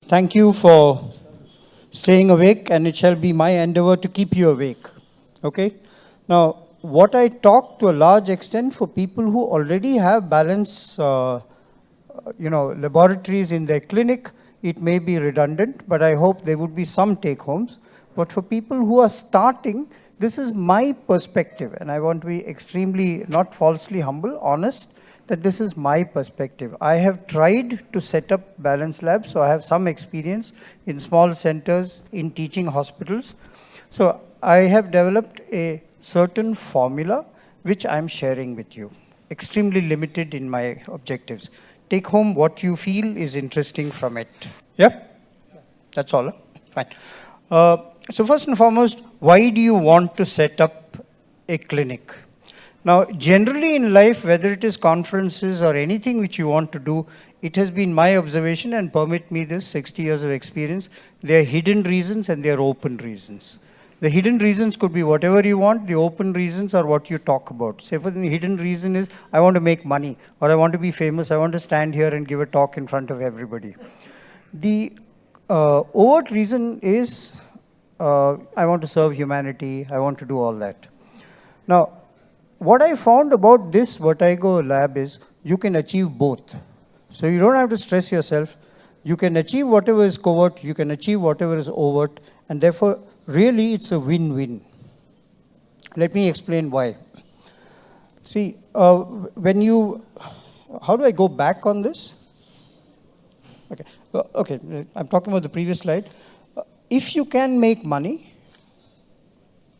Thank you for staying awake, and it shall be my endeavor to keep you awake. Okay? Now, what I talk to a large extent for people who already have balance, laboratories in their clinic, it may be redundant, but I hope there would be some take homes. But for people who are starting, this is my perspective, and I want to be extremely, not falsely humble, honest, that this is my perspective. I have tried to set up balance labs, so I have some experience in small centers, in teaching hospitals. So I have developed a certain formula which I'm sharing with you. Extremely limited in my objectives. Take home what you feel is interesting from it. Yeah? That's all. Huh? Fine. So first and foremost, why do you want to set up a clinic? Now, generally in life, whether it is conferences or anything which you want to do, it has been my observation, and permit me this, 60 years of experience, there are hidden reasons and there are open reasons. The hidden reasons could be whatever you want, the open reasons are what you talk about. Say for the hidden reason is, I want to make money, or I want to be famous, I want to stand here and give a talk in front of everybody. The overt reason is, I want to serve humanity, I want to do all that. Now, what I found about this Vertigo lab is you can achieve both. So you don't have to stress yourself. You can achieve whatever is covert, you can achieve whatever is overt, and therefore, really, it's a win-win. Let me explain why. See, how do I go back on this? Okay, I'm talking about the previous slide. If you can make money,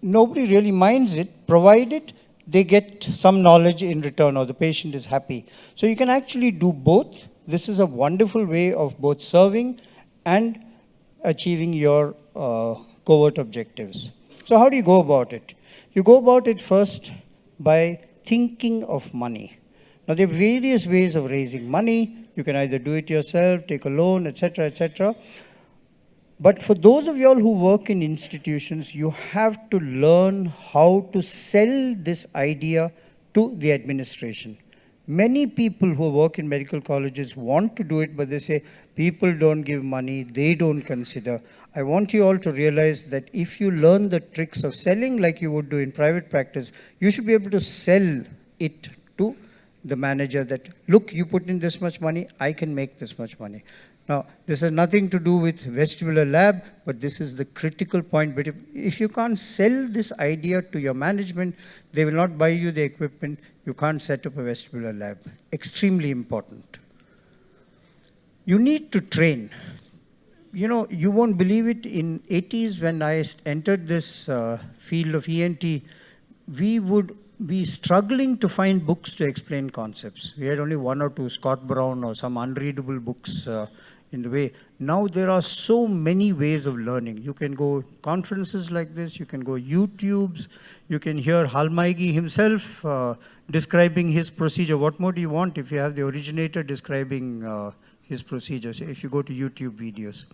nobody really minds it, provided they get some knowledge in return or the patient is happy. So you can actually do both. This is a wonderful way of both serving and achieving your covert objectives. So how do you go about it? You go about it first by thinking of money. Now there are various ways of raising money. You can either do it yourself, take a loan, etc., etc. But for those of you all who work in institutions, you have to learn how to sell this idea to the administration. Many people who work in medical colleges want to do it, but they say, people don't give money, they don't consider. I want you all to realize that if you learn the tricks of selling like you would do in private practice, you should be able to sell it to the manager that, look, you put in this much money, I can make this much money. Now, this has nothing to do with vestibular lab, but this is the critical point. But if you can't sell this idea to your management, they will not buy you the equipment. You can't set up a vestibular lab. Extremely important. You need to train. You know, you won't believe it, in 80s when I entered this field of ENT, we would be struggling to find books to explain concepts. We had only one or two, Scott Brown or some unreadable books in the way. Now there are so many ways of learning. You can go conferences like this, you can go YouTubes, you can hear Halmaigi himself describing his procedure. What more do you want if you have the originator describing his procedures, if you go to YouTube videos?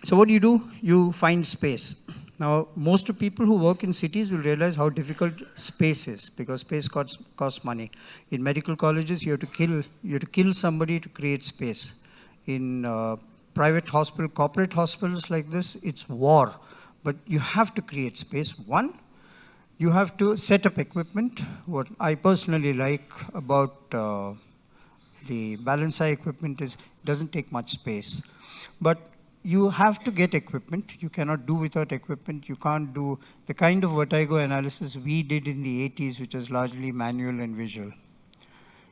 So what do? You find space. Now, most of people who work in cities will realize how difficult space is, because space costs money. In medical colleges, you have to kill somebody to create space. In private hospital, corporate hospitals like this, it's war. But you have to create space. One, you have to set up equipment. What I personally like about the balance eye equipment is it doesn't take much space. But you have to get equipment. You cannot do without equipment. You can't do the kind of vertigo analysis we did in the 80s, which was largely manual and visual.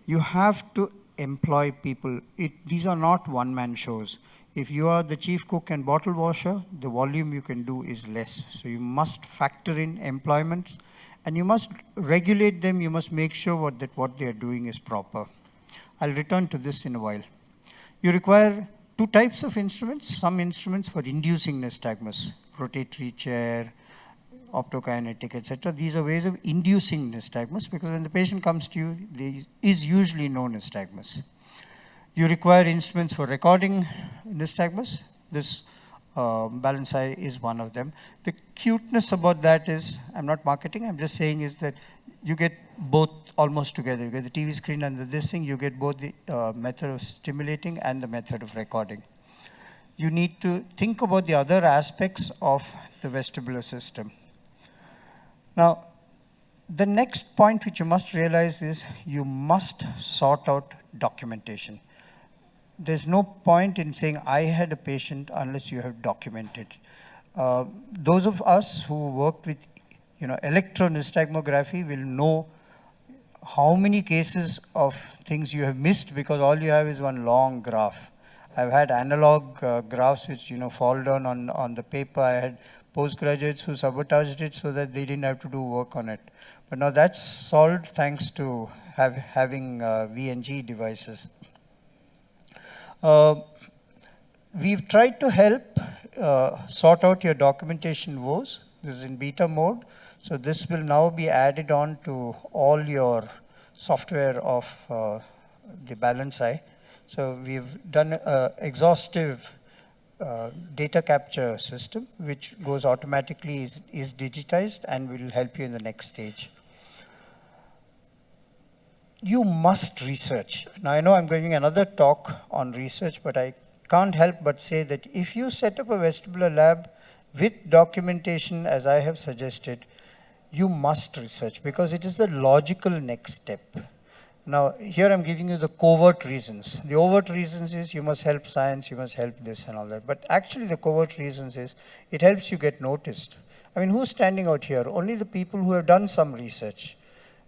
You have to employ people. These are not one-man shows. If you are the chief cook and bottle washer, the volume you can do is less. So you must factor in employments, and you must regulate them. You must make sure that what they are doing is proper. I'll return to this in a while. You require two types of instruments. Some instruments for inducing nystagmus, rotatory chair, optokinetic, etc. These are ways of inducing nystagmus, because when the patient comes to you, there is usually no nystagmus. You require instruments for recording nystagmus. This balance eye is one of them. The cuteness about that is, I'm not marketing, I'm just saying is that you get both almost together. You get the TV screen and this thing, you get both the method of stimulating and the method of recording. You need to think about the other aspects of the vestibular system. Now, the next point which you must realize is you must sort out documentation. There's no point in saying I had a patient unless you have documented. Those of us who worked with electronystagmography will know how many cases of things you have missed because all you have is one long graph. I've had analog graphs which fall down on the paper. I had postgraduates who sabotaged it so that they didn't have to do work on it. But now that's solved thanks to having VNG devices. We've tried to help sort out your documentation woes. This is in beta mode. So this will now be added on to all your software of the balance eye. So we've done an exhaustive data capture system, which goes automatically, is digitized and will help you in the next stage. You must research. Now I know I'm giving another talk on research, but I can't help but say that if you set up a vestibular lab with documentation as I have suggested, you must research because it is the logical next step. Now, here I'm giving you the covert reasons. The overt reasons is you must help science, you must help this and all that. But actually the covert reasons is it helps you get noticed. I mean, who's standing out here? Only the people who have done some research.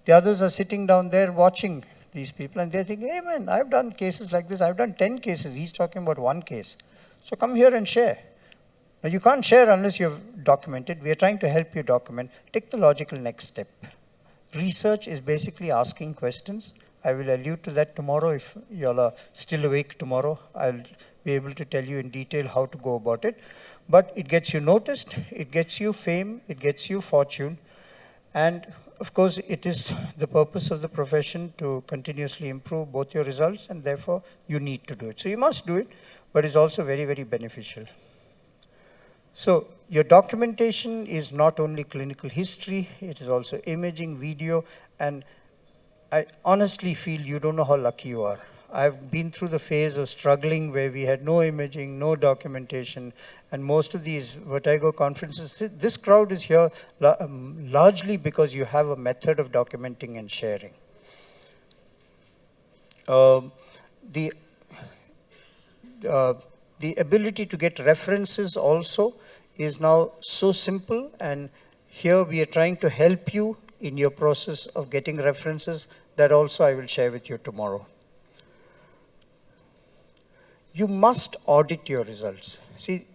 The others are sitting down there watching these people and they're thinking, hey man, I've done cases like this. I've done 10 cases. He's talking about one case. So come here and share. Now, you can't share unless you've documented. We are trying to help you document. Take the logical next step. Research is basically asking questions. I will allude to that tomorrow. If you all are still awake tomorrow, I'll be able to tell you in detail how to go about it. But it gets you noticed, it gets you fame, it gets you fortune. And of course, it is the purpose of the profession to continuously improve both your results, and therefore you need to do it. So you must do it, but it's also very, very beneficial. So your documentation is not only clinical history, it is also imaging, video, and I honestly feel you don't know how lucky you are. I've been through the phase of struggling where we had no imaging, no documentation, and most of these Vertigo conferences, this crowd is here largely because you have a method of documenting and sharing. The ability to get references also is now so simple, and here we are trying to help you in your process of getting references. That also I will share with you tomorrow. You must audit your results. See,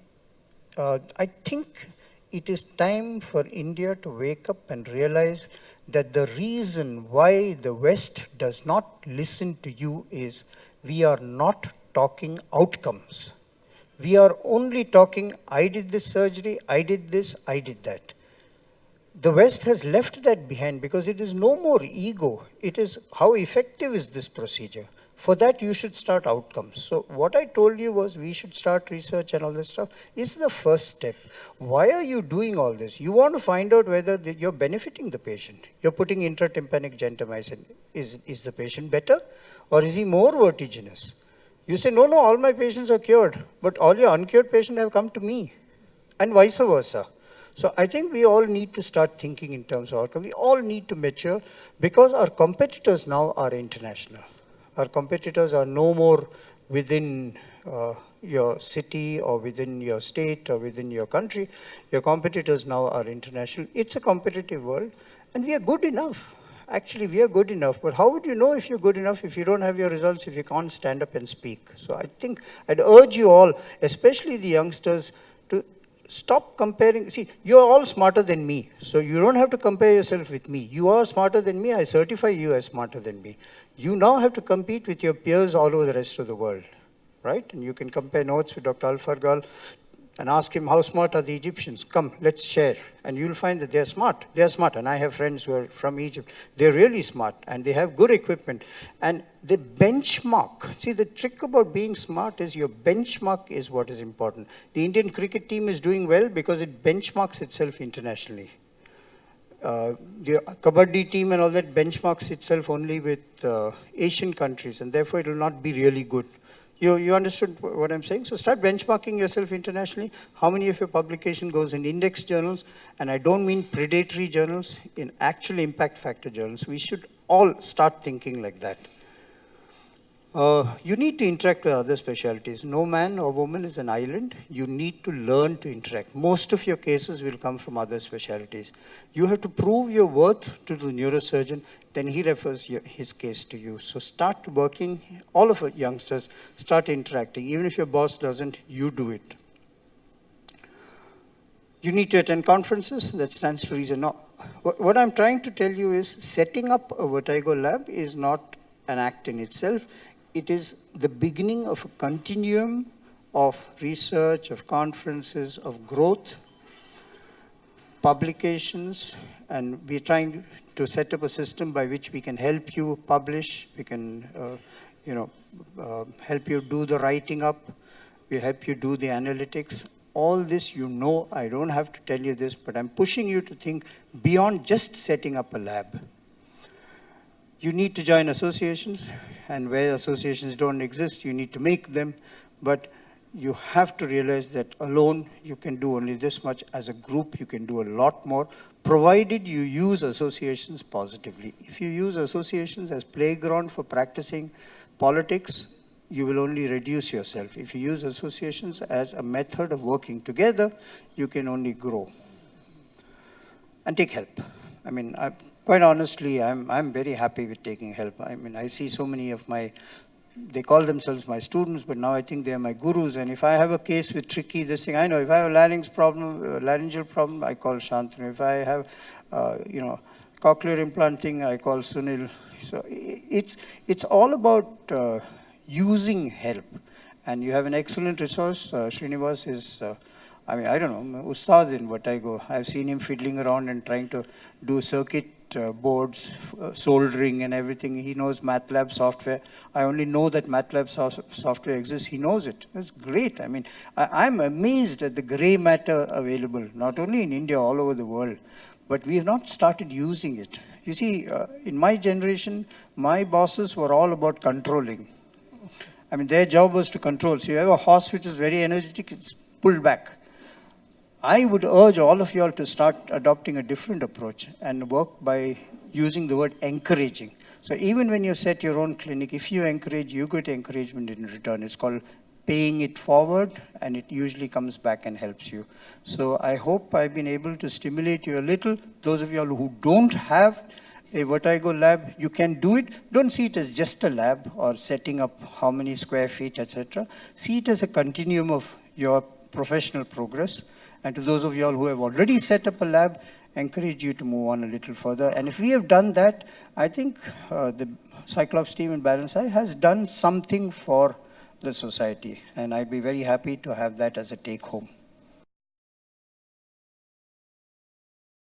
I think it is time for India to wake up and realize that the reason why the West does not listen to you is we are not talking outcomes. We are only talking, I did this surgery, I did this, I did that. The West has left that behind because it is no more ego. It is how effective is this procedure. For that, you should start outcomes. So what I told you was we should start research and all this stuff is the first step. Why are you doing all this? You want to find out whether you're benefiting the patient. You're putting intratympanic gentamicin. Is the patient better or is he more vertiginous? You say, no, all my patients are cured, but all your uncured patients have come to me, and vice versa. So I think we all need to start thinking in terms of outcome. We all need to mature because our competitors now are international. Our competitors are no more within your city or within your state or within your country. Your competitors now are international. It's a competitive world, and we are good enough. Actually, we are good enough, but how would you know if you're good enough if you don't have your results, if you can't stand up and speak? So I think I'd urge you all, especially the youngsters, to stop comparing. See, you're all smarter than me, so you don't have to compare yourself with me. You are smarter than me. I certify you as smarter than me. You now have to compete with your peers all over the rest of the world, right? And you can compare notes with Dr. Alfargal. and ask him, how smart are the Egyptians? Come, let's share. And you'll find that they're smart. They're smart. And I have friends who are from Egypt. They're really smart, and they have good equipment. And they benchmark. See, the trick about being smart is your benchmark is what is important. The Indian cricket team is doing well because it benchmarks itself internationally. The Kabaddi team and all that benchmarks itself only with Asian countries, and therefore it will not be really good. You understood what I'm saying? So start benchmarking yourself internationally. How many of your publication goes in index journals? And I don't mean predatory journals, in actual impact factor journals. We should all start thinking like that. You need to interact with other specialties. No man or woman is an island. You need to learn to interact. Most of your cases will come from other specialties. You have to prove your worth to the neurosurgeon, then he refers his case to you. So start working, all of youngsters, start interacting. Even if your boss doesn't, you do it. You need to attend conferences, that stands to reason. No, what I'm trying to tell you is setting up a vertigo lab is not an act in itself. It is the beginning of a continuum of research, of conferences, of growth, publications, and we're trying to set up a system by which we can help you publish, we can help you do the writing up, we help you do the analytics. All this you know, I don't have to tell you this, but I'm pushing you to think beyond just setting up a lab. You need to join associations, and where associations don't exist, you need to make them, but you have to realize that alone you can do only this much. As a group, you can do a lot more, provided you use associations positively. If you use associations as playground for practicing politics, you will only reduce yourself. If you use associations as a method of working together, you can only grow. And take help. I mean, quite honestly, I'm very happy with taking help. I mean, I see so many of they call themselves my students, but now I think they're my gurus. And if I have a case with tricky, this thing, I know. If I have a laryngeal problem, I call Shantanu. If I have, cochlear implant thing, I call Sunil. So it's all about using help. And you have an excellent resource. Srinivas is, I don't know, Ustad in Vertigo. I've seen him fiddling around and trying to do circuit boards, soldering and everything. He knows MATLAB software. I only know that MATLAB software exists. He knows it. That's great. I mean, I'm amazed at the gray matter available, not only in India, all over the world. But we have not started using it. You see, in my generation, my bosses were all about controlling. I mean, their job was to control. So you have a horse which is very energetic, it's pulled back. I would urge all of you all to start adopting a different approach and work by using the word encouraging. So even when you set your own clinic, if you encourage, you get encouragement in return. It's called paying it forward, and it usually comes back and helps you. So I hope I've been able to stimulate you a little. Those of you all who don't have a vertigo lab, you can do it. Don't see it as just a lab or setting up how many square feet, etc. See it as a continuum of your professional progress. And to those of you all who have already set up a lab, encourage you to move on a little further. And if we have done that, I think the Cyclops team in Balancei has done something for the society. And I'd be very happy to have that as a take home.